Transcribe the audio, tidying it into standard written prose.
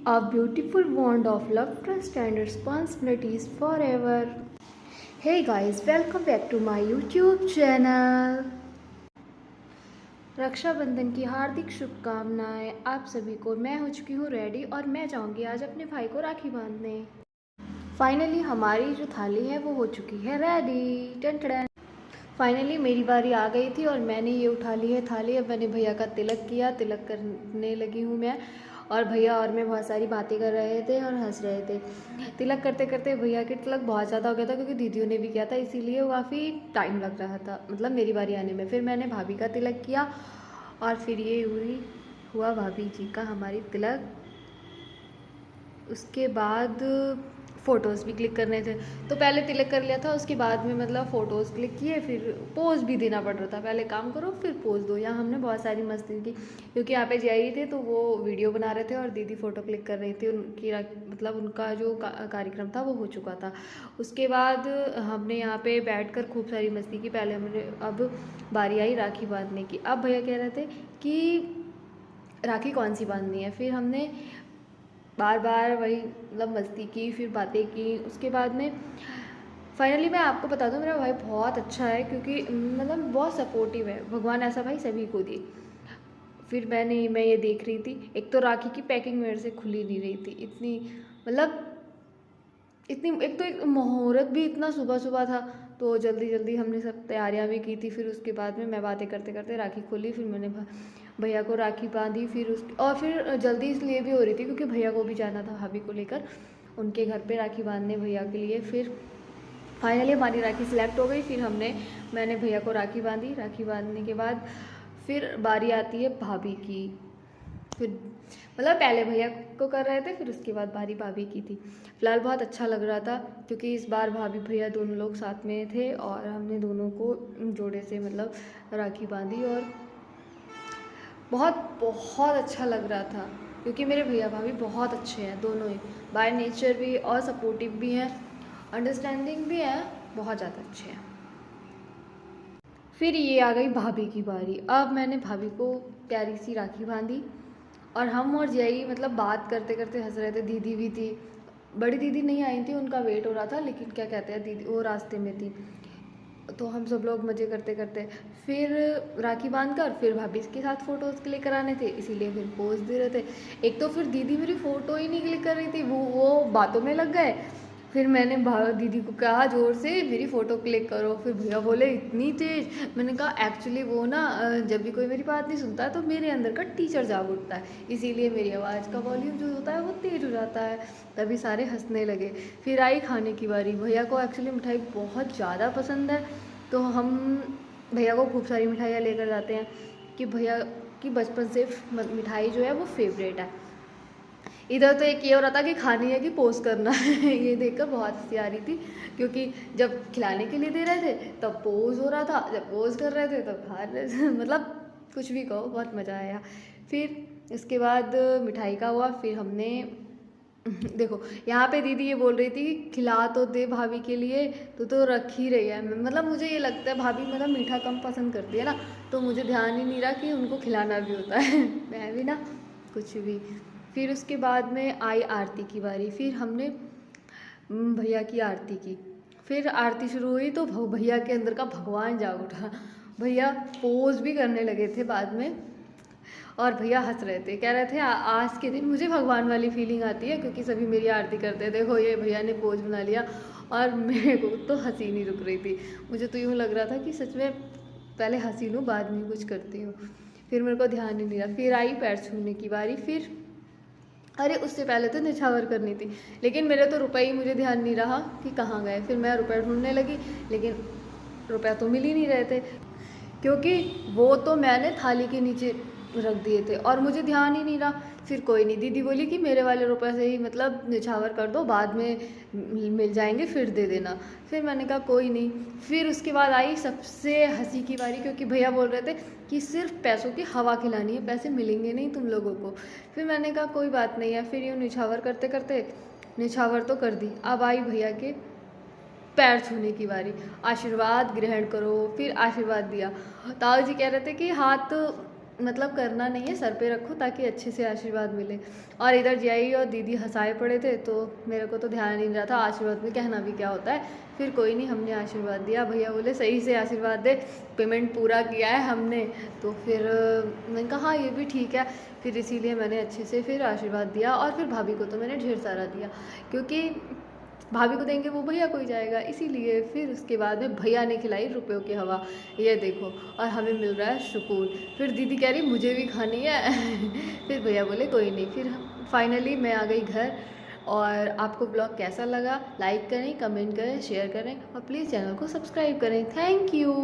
A beautiful bond of love, trust, and responsibilities forever. Hey guys, welcome back to my YouTube channel. Rakshabandhan की हार्दिक शुभकामनाएं आप सभी को। मैं हो चुकी हूँ रेडी और मैं जाऊँगी आज अपने भाई को राखी बांधने। फाइनली हमारी जो थाली है वो हो चुकी है रेडी। Ton ton. फाइनली मेरी बारी आ गई थी और मैंने ये उठा ली है थाली। अब मैंने भैया का तिलक किया, तिलक करने लगी हूँ मैं। और भैया और मैं बहुत सारी बातें कर रहे थे और हंस रहे थे। तिलक करते करते भैया के तिलक बहुत ज़्यादा हो गया था क्योंकि दीदियों ने भी किया था, इसीलिए काफ़ी टाइम लग रहा था, मतलब मेरी बारी आने में। फिर मैंने भाभी का तिलक किया और फिर ये हुआ भाभी जी का हमारी तिलक। उसके बाद फ़ोटोज़ भी क्लिक करने थे, तो पहले तिलक कर लिया था, उसके बाद में मतलब फ़ोटोज़ क्लिक किए, फिर पोज़ भी देना पड़ रहा था। पहले काम करो फिर पोज़ दो। यहाँ हमने बहुत सारी मस्ती की क्योंकि यहाँ पे जय थे तो वो वीडियो बना रहे थे और दीदी फ़ोटो क्लिक कर रही थी। उनकी मतलब उनका जो कार्यक्रम था वो हो चुका था। उसके बाद हमने यहाँ पे बैठकर खूब सारी मस्ती की। पहले हमने अब बारी आई राखी बांधने की। अब भैया कह रहे थे कि राखी कौन सी बांधनी है। फिर हमने बार बार वही मतलब मस्ती की, फिर बातें की। उसके बाद में फाइनली मैं आपको बता दूं मेरा भाई बहुत अच्छा है क्योंकि मतलब बहुत सपोर्टिव है। भगवान ऐसा भाई सभी को दे। फिर मैं ये देख रही थी, एक तो राखी की पैकिंग मेरे से खुली नहीं रही थी इतनी, मतलब इतनी, एक तो एक मुहूर्त भी इतना सुबह सुबह था तो जल्दी जल्दी हमने सब तैयारियां भी की थी। फिर उसके बाद में मैं बातें करते करते राखी खोली, फिर मैंने भैया को राखी बांधी। और फिर जल्दी इसलिए भी हो रही थी क्योंकि भैया को भी जाना था भाभी को लेकर उनके घर पे राखी बांधने भैया के लिए। फिर फाइनली हमारी राखी सिलेक्ट हो गई। फिर मैंने भैया को राखी बांधी। राखी बांधने के बाद फिर बारी आती है भाभी की। फिर मतलब पहले भैया को कर रहे थे, फिर उसके बाद बारी भाभी की थी। फिलहाल बहुत अच्छा लग रहा था क्योंकि इस बार भाभी भैया दोनों लोग साथ में थे और हमने दोनों को जोड़े से मतलब राखी बांधी और बहुत बहुत अच्छा लग रहा था क्योंकि मेरे भैया भाभी बहुत अच्छे हैं दोनों ही, बाय नेचर भी और सपोर्टिव भी हैं, अंडरस्टैंडिंग भी हैं, बहुत ज़्यादा अच्छे हैं। फिर ये आ गई भाभी की बारी। अब मैंने भाभी को प्यारी सी राखी बांधी और हम और जय मतलब बात करते करते हंस रहे थे। दीदी भी थी, बड़ी दीदी नहीं आई थी, उनका वेट हो रहा था, लेकिन क्या कहते हैं दीदी वो रास्ते में थी। तो हम सब लोग मज़े करते करते फिर राखी बांध कर फिर भाभी के साथ फ़ोटोज़ क्लिक कराने थे, इसीलिए फिर पोज दे रहे थे। एक तो फिर दीदी मेरी फ़ोटो ही नहीं क्लिक कर रही थी, वो बातों में लग गए। फिर मैंने दीदी को कहा जोर से मेरी फ़ोटो क्लिक करो। फिर भैया बोले इतनी तेज़। मैंने कहा एक्चुअली वो ना जब भी कोई मेरी बात नहीं सुनता है तो मेरे अंदर का टीचर जाग उठता है, इसीलिए मेरी आवाज़ का वॉल्यूम जो होता है वो तेज़ हो जाता है। तभी सारे हंसने लगे। फिर आई खाने की बारी। भैया को एक्चुअली मिठाई बहुत ज़्यादा पसंद है तो हम भैया को खूब सारी मिठाइयाँ लेकर जाते हैं कि भैया की बचपन से मिठाई जो है वो फेवरेट है। इधर तो एक ये हो रहा था कि खानी है कि पोस्ट करना है ये देखकर बहुत हंसी आ रही थी क्योंकि जब खिलाने के लिए दे रहे थे तब पोज हो रहा था, जब पोज कर रहे थे तब खा रहे थे मतलब कुछ भी कहो, बहुत मज़ा आया। फिर इसके बाद मिठाई का हुआ। फिर हमने देखो यहाँ पे दीदी ये बोल रही थी कि खिला तो दे भाभी के लिए, तो रख ही रही है। मतलब मुझे ये लगता है भाभी मतलब मीठा कम पसंद करती है ना, तो मुझे ध्यान ही नहीं रहा कि उनको खिलाना भी होता है मैं भी ना कुछ भी। फिर उसके बाद में आई आरती की बारी। फिर हमने भैया की आरती की। फिर आरती शुरू हुई तो भैया के अंदर का भगवान जाग उठा। भैया पोज भी करने लगे थे बाद में और भैया हंस रहे थे, कह रहे थे आज के दिन मुझे भगवान वाली फीलिंग आती है क्योंकि सभी मेरी आरती करते हैं। देखो ये भैया ने पोज बना लिया और मेरे को तो हंसी नहीं रुक रही थी। मुझे तो यूँ लग रहा था कि सच में पहले हंसी लूँ बाद में कुछ करती हूँ। फिर मेरे को ध्यान ही नहीं रहा। फिर आई पैर छूने की बारी। फिर अरे उससे पहले तो निछावर करनी थी, लेकिन मेरे तो रुपए ही मुझे ध्यान नहीं रहा कि कहाँ गए। फिर मैं रुपए ढूंढने लगी लेकिन रुपया तो मिल ही नहीं रहे थे क्योंकि वो तो मैंने थाली के नीचे रख दिए थे और मुझे ध्यान ही नहीं रहा। फिर कोई नहीं, दीदी बोली कि मेरे वाले रुपए से ही मतलब निछावर कर दो, बाद में मिल जाएंगे फिर दे देना। फिर मैंने कहा कोई नहीं। फिर उसके बाद आई सबसे हंसी की बारी क्योंकि भैया बोल रहे थे कि सिर्फ पैसों की हवा खिलानी है, पैसे मिलेंगे नहीं तुम लोगों को। फिर मैंने कहा कोई बात नहीं है। फिर यूँ निछावर करते करते निछावर तो कर दी। अब आई भैया के पैर छूने की बारी। आशीर्वाद ग्रहण करो। फिर आशीर्वाद दिया। ताऊ जी कह रहे थे कि हाथ मतलब करना नहीं है, सर पे रखो ताकि अच्छे से आशीर्वाद मिले। और इधर जियाई और दीदी हंसाए पड़े थे, तो मेरे को तो ध्यान नहीं रहा था आशीर्वाद में कहना भी क्या होता है। फिर कोई नहीं, हमने आशीर्वाद दिया। भैया बोले सही से आशीर्वाद दे, पेमेंट पूरा किया है हमने। तो फिर मैंने कहा हाँ ये भी ठीक है। फिर इसीलिए मैंने अच्छे से फिर आशीर्वाद दिया। और फिर भाभी को तो मैंने ढेर सारा दिया, क्योंकि भाभी को देंगे वो भैया को ही जाएगा, इसीलिए। फिर उसके बाद में भैया ने खिलाई रुपयों की हवा, ये देखो, और हमें मिल रहा है सुकून। फिर दीदी कह रही मुझे भी खानी है फिर भैया बोले कोई नहीं। फिर फाइनली मैं आ गई घर। और आपको ब्लॉग कैसा लगा, लाइक करें, कमेंट करें, शेयर करें और प्लीज़ चैनल को सब्सक्राइब करें। Thank you.